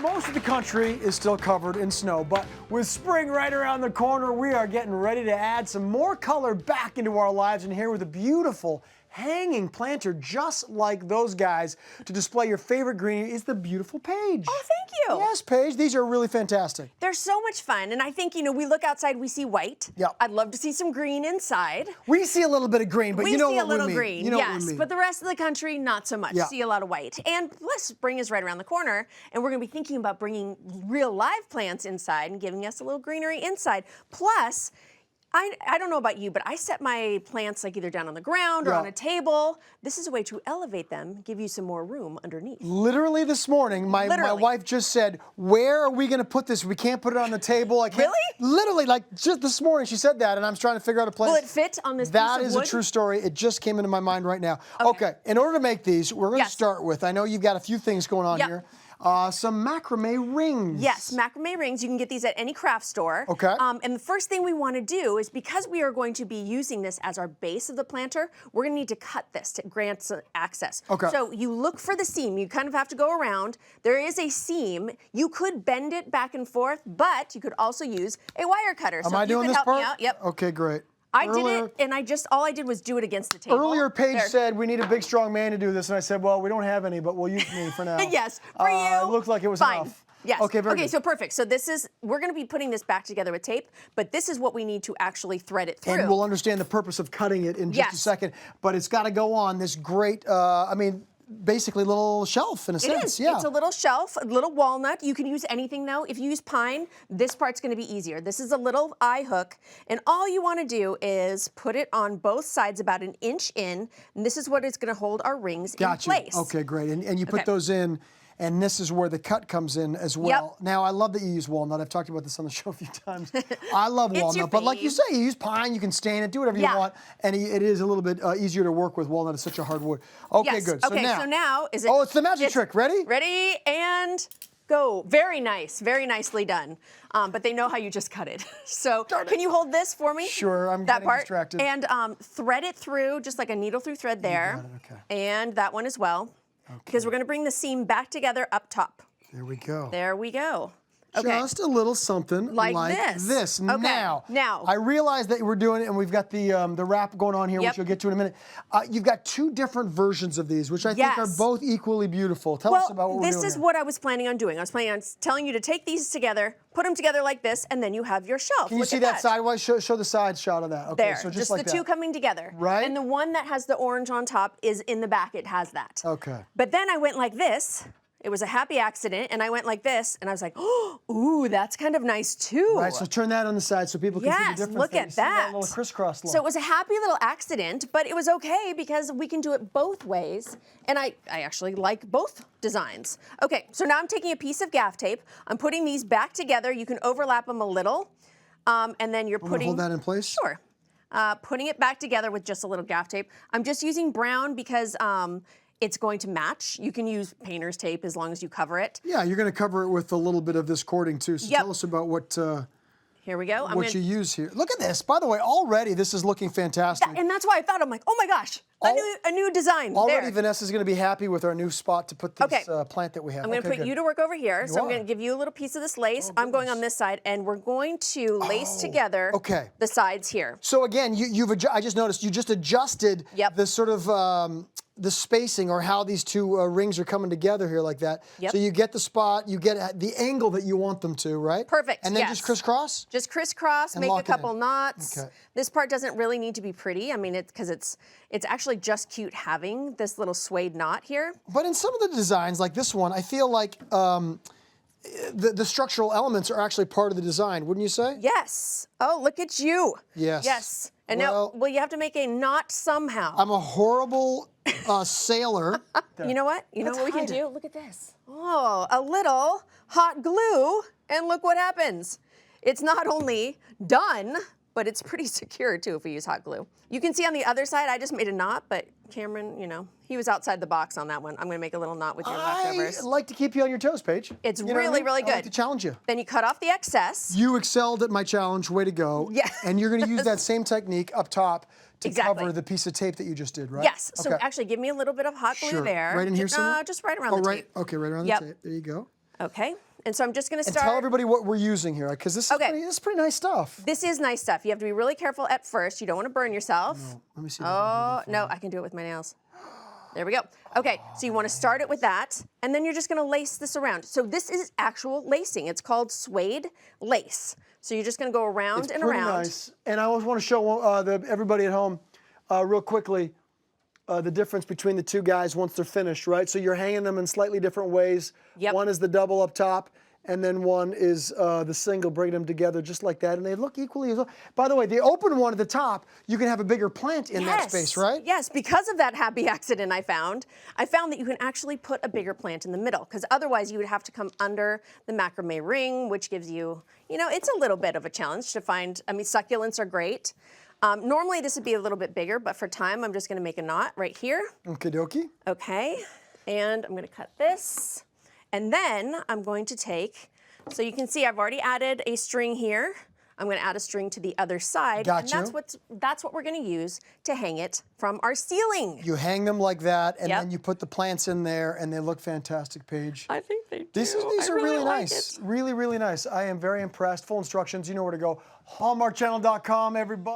Most of the country is still covered in snow, but with spring right around the corner, we are getting ready to add some more color back into our lives. And here with a beautiful hanging planter just like those guys to display your favorite greenery is the beautiful Paige. Oh, thank you. Yes, Paige, these are really fantastic. They're so much fun, and I think, you know, we look outside, we see white. Yep. I'd love to see some green inside. We see a little bit of green, but you know what we mean. We see a little green, you know yes, what we mean. but the rest of the country, not so much. Yeah. See a lot of white. And plus, spring is right around the corner, and we're going to be thinking about bringing real live plants inside and giving us a little greenery inside. Plus, I don't know about you, but I set my plants like either down on the ground or on a table. This is a way to elevate them, give you some more room underneath. Literally this morning, my wife just said, where are we going to put this? We can't put it on the table. I can't. Really? Literally, like just this morning she said that, and I'm trying to figure out a place. Will it fit on this piece of wood? That is a true story. It just came into my mind right now. Okay, in order to make these, we're going to start with, I know you've got a few things going on here. Some macrame rings. Yes, macrame rings. You can get these at any craft store. Okay. And the first thing we want to do is, because we are going to be using this as our base of the planter, we're going to need to cut this to grant some access. Okay. So you look for the seam. You kind of have to go around. There is a seam. You could bend it back and forth, but you could also use a wire cutter. Am I doing this part? Me out. Yep. Okay, great. I did it, and all I did was do it against the table. Earlier, Paige said we need a big, strong man to do this, and I said, well, we don't have any, but we'll use me for now. Yes, for you. It looked like it was enough. Yes. Okay, very good. So perfect. So we're going to be putting this back together with tape, but this is what we need to actually thread it through. And we'll understand the purpose of cutting it in just a second, but it's got to go on this great, basically little shelf in a sense. It is. Yeah. It's a little shelf, a little walnut. You can use anything though. If you use pine, this part's going to be easier. This is a little eye hook, and all you want to do is put it on both sides about an inch in, and this is what is going to hold our rings in place. Okay, great. And you put those in, and this is where the cut comes in as well. Yep. Now, I love that you use walnut. I've talked about this on the show a few times. I love It's walnut, your but like you fave. say, you use pine, you can stain it, do whatever you want, and it is a little bit easier to work with. Walnut is such a hard wood. Okay, Yes. good. Okay, so now is it? Oh, it's the magic trick. Ready? Ready, and go. Very nice. Very nicely done. But they know how you just cut it. So can you hold this for me? Sure, I'm that getting part. distracted. And thread it through, just like a needle through thread there. You got it, okay. And that one as well. Because we're going to bring the seam back together up top. There we go. There we go. Okay. Just a little something like this. Okay. Now, I realize that we're doing it, and we've got the wrap going on here, which you'll get to in a minute. You've got two different versions of these, which I think are both equally beautiful. Tell us about what we're doing. This is what I was planning on doing. I was planning on telling you to take these together, put them together like this, and then you have your shelf. Can you see that sidewise? Show the side shot of that. Okay, there, so just like the two coming together. Right. And the one that has the orange on top is in the back. It has that. Okay. But then I went like this. It was a happy accident, and I went like this, and I was like, oh, ooh, that's kind of nice too. Right, so turn that on the side so people can see the difference. Look at that. Little crisscross look. So it was a happy little accident, but it was okay because we can do it both ways, and I actually like both designs. Okay, so now I'm taking a piece of gaff tape. I'm putting these back together. You can overlap them a little, and then you're putting... Hold that in place? Sure. Putting it back together with just a little gaff tape. I'm just using brown because... it's going to match. You can use painter's tape as long as you cover it. Yeah, you're going to cover it with a little bit of this cording too. So tell us about what here we go. What you use here. Look at this. By the way, already this is looking fantastic. And that's why I thought, I'm like, oh my gosh, a new design. Already Vanessa's going to be happy with our new spot to put this plant that we have. I'm going to put you to work over here. So I'm going to give you a little piece of this lace. I'm going on this side, and we're going to lace together the sides here. So again, I just noticed you just adjusted the sort of the spacing or how these two rings are coming together here like that. So you get the spot, you get the angle that you want them to, right? Perfect, And then just crisscross? Just crisscross, make a couple knots. Okay. This part doesn't really need to be pretty. I mean, because it's actually just cute having this little suede knot here. But in some of the designs, like this one, I feel like the structural elements are actually part of the design, wouldn't you say? Yes. Oh, look at you. Yes. Yes. And now, you have to make a knot somehow. I'm a horrible sailor. You know what? You know what we can do? Look at this. Oh, a little hot glue, and look what happens. It's not only done, but it's pretty secure too if we use hot glue. You can see on the other side, I just made a knot, but Cameron, you know, he was outside the box on that one. I'm gonna make a little knot with your leftovers. I like to keep you on your toes, Paige. It's really, really good. I like to challenge you. Then you cut off the excess. You excelled at my challenge, way to go. Yeah. And you're gonna use that same technique up top to cover the piece of tape that you just did, right? Yes, so actually give me a little bit of hot glue there. Right in here somewhere? Just right around the tape. Okay, right around the tape, there you go. Okay, and so I'm just gonna And start. tell everybody what we're using here, because this is pretty nice stuff. This is nice stuff. You have to be really careful at first. You don't want to burn yourself. No, let me see. Oh, no, I can do it with my nails. There we go. Okay, so you want to start it with that, and then you're just going to lace this around. So this is actual lacing. It's called suede lace. So you're just going to go around and pretty around. Nice. And I always want to show everybody at home real quickly the difference between the two guys once they're finished, right? So you're hanging them in slightly different ways. Yep. One is the double up top, and then one is the single, bringing them together just like that, and they look equally as well. By the way, the open one at the top, you can have a bigger plant in that space, right? Yes, because of that happy accident I found that you can actually put a bigger plant in the middle, because otherwise you would have to come under the macrame ring, which gives you, it's a little bit of a challenge to find. I mean, succulents are great. Normally this would be a little bit bigger, but for time, I'm just gonna make a knot right here. Okie dokie. Okay, and I'm gonna cut this. And then I'm going to take, so you can see I've already added a string here. I'm going to add a string to the other side. Gotcha. And that's what we're going to use to hang it from our ceiling. You hang them like that, and then you put the plants in there, and they look fantastic, Paige. I think they do. These are really like nice. it. Really, really nice. I am very impressed. Full instructions, you know where to go. HallmarkChannel.com, everybody.